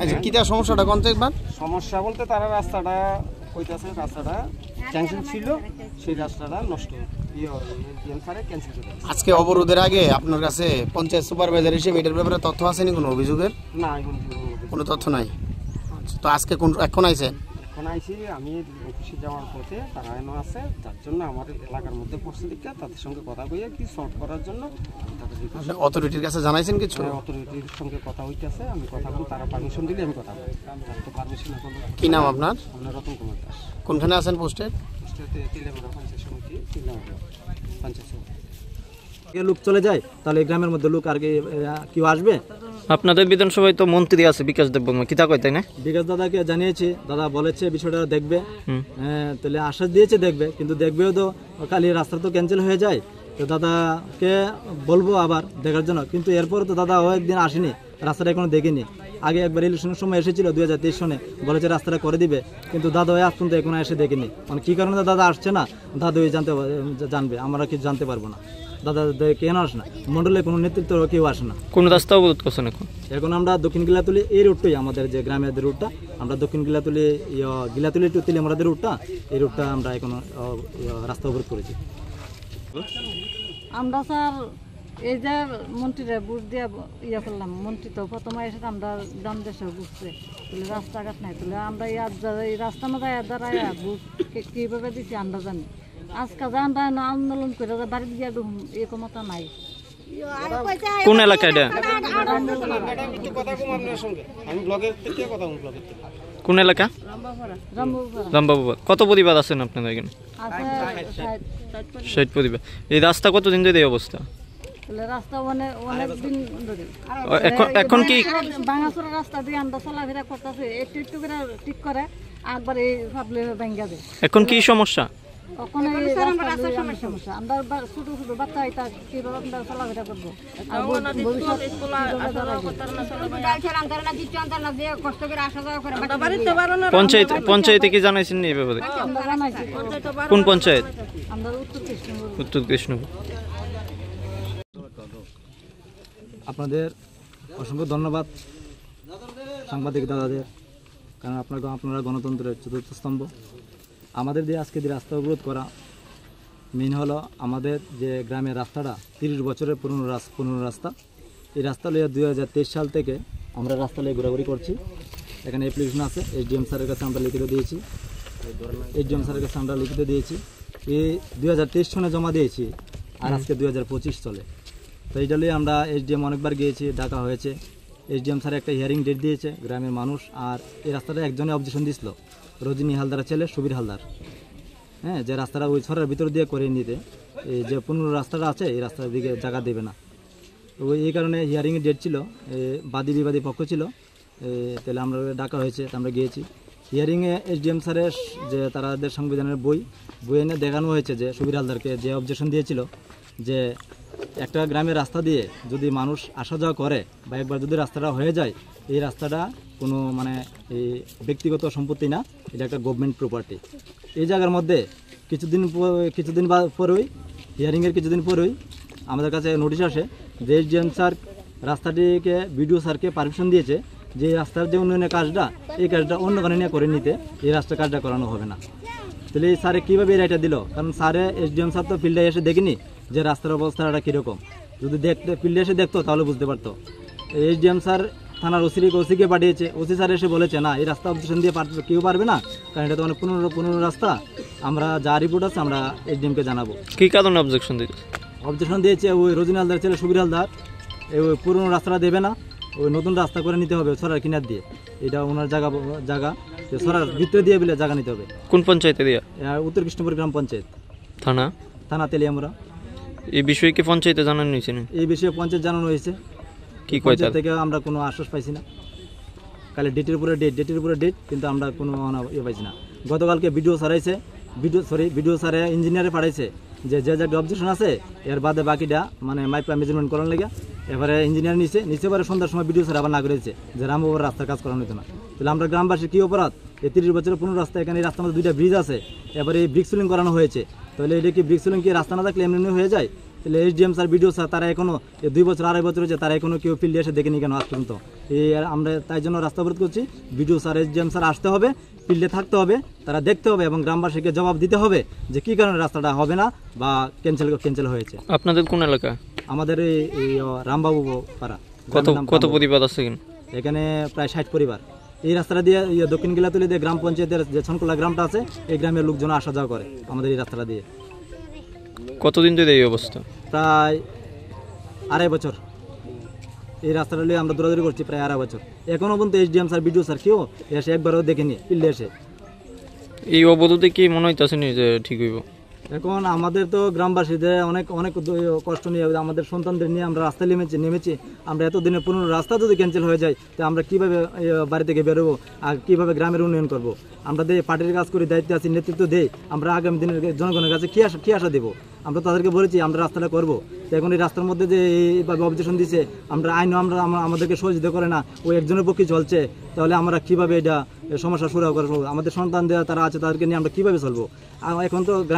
আচ্ছা কিটা সমস্যাটা কোন একবার সমস্যা বলতে তারা রাস্তাটা কইতাছে রাস্তাটা ক্যান্সেল ছিল, সেই রাস্তাটা নষ্ট ক্যান্সেল করে। আজকে অবরোধের আগে আপনার কাছে পঞ্চায়েত সুপারভাইজার হিসেবে এটার ব্যাপারে তথ্য আসেনি কোনো অভিযোগের? না, কোনো তথ্য নাই। তো আজকে এখন আইছেন? এখন আইছি আমি অফিসে যাওয়ার পথে তারা এনে আছে, তার জন্য আমার এলাকার মধ্যে পড়ছে দিকে তাদের সঙ্গে কথা কইয়া কি সলভ করার জন্য অথরিটির কাছে জানাইছেন কিছু? অথরিটির সঙ্গে কথা হইতেছে, আমি কথা বলি, তারা পারমিশন দিলে আমি কথা বলি। তো পারমিশন এখন। কি নাম আপনার? আপনার রতন কুমার দাস। কোনখানে আছেন পোস্টে? পোস্টেতে তিলেমারা পঞ্চায়েত সমিতি, তিলেমারা পঞ্চায়েত সমিতি। লোক চলে যায় তাহলে গ্রামের মধ্যে লোক আর কেউ আসবে? আপনাদের বিধানসভায় তো মন্ত্রী আছে বিকাশ দেববর্মা, কি তা কয় তাই না? বিকাশ দাদাকে জানিয়েছি, দাদা বলেছে বিষয়টা দেখবে, তাহলে আশ্বাস দিয়েছে দেখবে, কিন্তু দেখবেও তো কালি রাস্তা তো ক্যান্সেল হয়ে যায়। তো দাদাকে বলবো আবার দেখার জন্য, কিন্তু এরপর তো দাদা ও একদিন আসেনি, রাস্তাটা এখনো দেখিনি। আগে একবার ইলেকশনের সময় এসেছিল 2023 সনে, বলেছে রাস্তাটা করে দিবে, কিন্তু দাদা ওই আজ পর্যন্ত এখনো এসে দেখিনি। মানে কী কারণে দাদা আসছে না দাদা ওই জানবে, আমরা কিছু জানতে পারবো না। দাদা কেন আসে না, মন্ডলে কোনো নেতৃত্ব কেউ আসে না। কোন রাস্তা অবরোধ করছেন এখন? এখন আমরা দক্ষিণ গিলাতুলি এই রুটটাই, আমাদের যে গ্রামের রুটটা, আমরা দক্ষিণ গিলাতুলি টু তিলেমারাদের রুটটা, এই রুটটা আমরা এখন রাস্তা অবরোধ করেছি। আমরা স্যার এই যে মন্ত্রীরা বুট দিয়ে ইয়ে করলাম, মন্ত্রী তো প্রথমে এসে আমরা দাম দেশে বুঝছে তাহলে রাস্তাঘাট নাই, তাহলে আমরা এই রাস্তা না যায় দাঁড়ায় বুট কীভাবে দিচ্ছি আমরা জানি। আজকে যে আমরা আন্দোলন করে বাড়িতে গিয়ে এই ক্ষমতা নাই। কোন এলাকা এটা? কোন এলাকা? রামবাবুপাড়া। কত পরিবার আছেন আপনাদের এখানে? 60 পরিবার। এই রাস্তা কতদিন ধরে এই অবস্থা? রাস্তা অনেক দিন ধরে এখন কি ভাঙাচোরা রাস্তা দিয়ে আমরা চলাফেরা করতেছি, একটু একটু করে ঠিক করে একবার এই ভাবলে ভেঙে দেয়। এখন কি সমস্যা? সমস্যা আমরা ছোট ছোট বাচ্চা এটা কিভাবে আমরা চলাফেরা করবো? পঞ্চায়েতে কি জানাইছেন এই ব্যাপারে? কোন পঞ্চায়েত? উত্তর কৃষ্ণপুর। আপনাদের অসংখ্য ধন্যবাদ সাংবাদিক দাদাদের, কারণ আপনারা গণতন্ত্রের চতুর্থ স্তম্ভ। আমাদের দিয়ে আজকে দিয়ে রাস্তা অবরোধ করা মেন হলো আমাদের যে গ্রামের রাস্তাটা 30 বছরের পুরনো রাস্তা। এই রাস্তা লইয়া 2023 সাল থেকে আমরা রাস্তা লইয়ে ঘোরাঘুরি করছি। এখানে অ্যাপ্লিকেশন আছে, SDM স্যারের কাছে আমরা লিখিত দিয়েছি, এই 2023 সনে জমা দিয়েছি, আর আজকে 2025 চলে। তো এইটা নিয়ে আমরা SDM অনেকবার গিয়েছি, ডাকা হয়েছে। SDM স্যার একটা হিয়ারিং ডেট দিয়েছে গ্রামের মানুষ, আর এই রাস্তাটা একজনে অবজেকশন দিছিল, রজনী হালদারের ছেলে সুবীর হালদার, হ্যাঁ, যে রাস্তাটা ওই ছড়ার ভিতর দিয়ে করে নিতে, এই যে পুনর রাস্তাটা আছে এই রাস্তার দিকে জায়গা দেবে না। তো এই কারণে হিয়ারিংয়ের ডেট ছিল, বিবাদী পক্ষ ছিল, তাহলে আমরা ডাকা হয়েছে, আমরা গিয়েছি। হিয়ারিংয়ে SDM স্যারের যে তাদের সংবিধানের বই এনে দেখানো হয়েছে যে সুবীর হালদারকে যে অবজেকশন দিয়েছিল যে একটা গ্রামের রাস্তা দিয়ে যদি মানুষ আসা যাওয়া করে বা একবার যদি রাস্তাটা হয়ে যায়, এই রাস্তাটা কোনো এই ব্যক্তিগত সম্পত্তি না, এটা একটা গভর্নমেন্ট প্রপার্টি। এই জায়গার মধ্যে কিছুদিন পরেই হিয়ারিংয়ের কিছুদিন পরেই আমাদের কাছে নোটিশ আসে যে SDM স্যার রাস্তাটিকে BDO স্যারকে পারমিশন দিয়েছে যে রাস্তার যে উন্নয়নের কাজটা, এই কাজটা অন্য কারণে নিয়ে করে নিতে, এই রাস্তার কাজটা করানো হবে না। তাহলে এই স্যারে কীভাবে এই রায়টা দিল? কারণ SDM স্যার তো ফিল্ডে এসে দেখিনি যে রাস্তার অবস্থাটা কীরকম, যদি ফিল্ডে এসে দেখতো তাহলে বুঝতে পারতো। SDM স্যার থানার ওসিকে পাঠিয়েছে, ওসি স্যার এসে বলেছে না এই রাস্তা অবজেকশন দিয়ে কেউ পারবে না, কারণ এটা তো অনেক পুনর রাস্তা, আমরা যা রিপোর্ট আছে আমরা SDMকে জানাবো। কী কারণে অবজেকশন দিয়েছে? ওই রজনী হালদার ছেলে সুবীর হালদার ওই পুরনো রাস্তাটা দেবে না, ওই নতুন রাস্তা করে নিতে হবে ছড়ার কিনার দিয়ে, এটা ওনার জায়গা ছড়ার ভিতরে দিয়ে বলে জায়গা নিতে হবে। কোন পঞ্চায়েতে দিয়া? উত্তর কৃষ্ণপুর গ্রাম পঞ্চায়েত, থানা তেলিয়ামুড়া। এই বিষয়ে কি পঞ্চায়েতে জানানো হয়েছে? এই বিষয়ে পঞ্চায়েত জানানো হয়েছে, কি পঞ্চায়েত থেকে আমরা কোনো আশ্বাস পাইছি না। কালে ডেটের উপরে ডেট, কিন্তু আমরা কোনো পাইছি না। গতকালকে BDO স্যারে ইঞ্জিনিয়ারে পাঠাইছে যে জায়গায় অবজেকশন আছে এর বাদে বাকিটা মাইপা মেজারমেন্ট করার লেগে, এবারে ইঞ্জিনিয়ার নিচে পরে সন্ধ্যার সময় BDO স্যার আবার না করেছে যে রামবাবুর রাস্তার কাজ করানো হতো না। তাহলে আমরা গ্রামবাসীর কী অপরাধ? এই 30 বছরের পুরনো রাস্তা, এখানে এই রাস্তার মধ্যে 2টা ব্রিজ আছে, এবারে এই ব্রিক সিলিং করানো হয়েছে, তাহলে এটা কি ব্রিক সিলিং কি রাস্তা না থাকলে এমনি হয়ে যায়? তো তাহলে SDM স্যার বিডিও স্যার তারা এখনো 2 বছর 2.5 বছর হয়েছে, তারা এখনো কেউ ফিল্ডে এসে দেখেনি কেন আজ পর্যন্ত। আমরা তাই জন্য রাস্তা অবরোধ করছি। বিডিও স্যার SDM স্যার আসতে হবে, ফিল্ডে থাকতে হবে, তারা দেখতে হবে এবং গ্রামবাসীকে জবাব দিতে হবে যে কী কারণে রাস্তাটা হবে না বা ক্যান্সেল হয়েছে। আপনাদের কোন এলাকা? আমাদের এই রামবাবু পাড়া। কত পরিবার আছে এখানে? এখানে প্রায় 60 পরিবার। এই রাস্তাটা দিয়ে দক্ষিণ গিলাতলি দিয়ে গ্রাম পঞ্চায়েতের যে ছনকলা গ্রামটা আছে, এই গ্রামের লোকজন আসা যাওয়া করে আমাদের এই রাস্তাটা দিয়ে। কতদিন ধরে এই অবস্থা? প্রায় 2.5 বছর এই রাস্তাটা নিয়ে আমরা দৌড়াদৌড়ি করছি, প্রায় 2.5 বছর। এখনও পর্যন্ত SDM স্যার বিডিও স্যার কেউ এসে একবারও দেখেনি ফিল্ডে এসে। এই অবরোধে কি মনে হইতেছে নি যে ঠিক হইব? এখন আমাদের তো গ্রামবাসীদের অনেক কষ্ট নিয়ে আমাদের সন্তানদের নিয়ে আমরা রাস্তায় নেমেছি। আমরা এতদিনের পুরনো রাস্তা যদি ক্যান্সেল হয়ে যায়, তো আমরা কীভাবে বাড়ি থেকে বেরোবো আর কীভাবে গ্রামের উন্নয়ন করব? আমরা পার্টির কাজ করি, দায়িত্বে আছি, নেতৃত্ব দেই, আমরা আগামী দিনের জনগণের কাছে কী আশা দেবো? আমরা তাদেরকে বলেছি আমরা রাস্তাটা করবো। তো এখন এই রাস্তার মধ্যে যে এইভাবে অবজেকশন দিছে, আমরা আইনও আমাদেরকে সহযোগিতা করে না, ওই একজনের পক্ষে চলছে, তাহলে আমরা কীভাবে এটা সমস্যা শুরু করবো? আমাদের সন্তানদের তারা আছে, তাদেরকে নিয়ে আমরা কীভাবে চলবো? এখন তো গ্রামে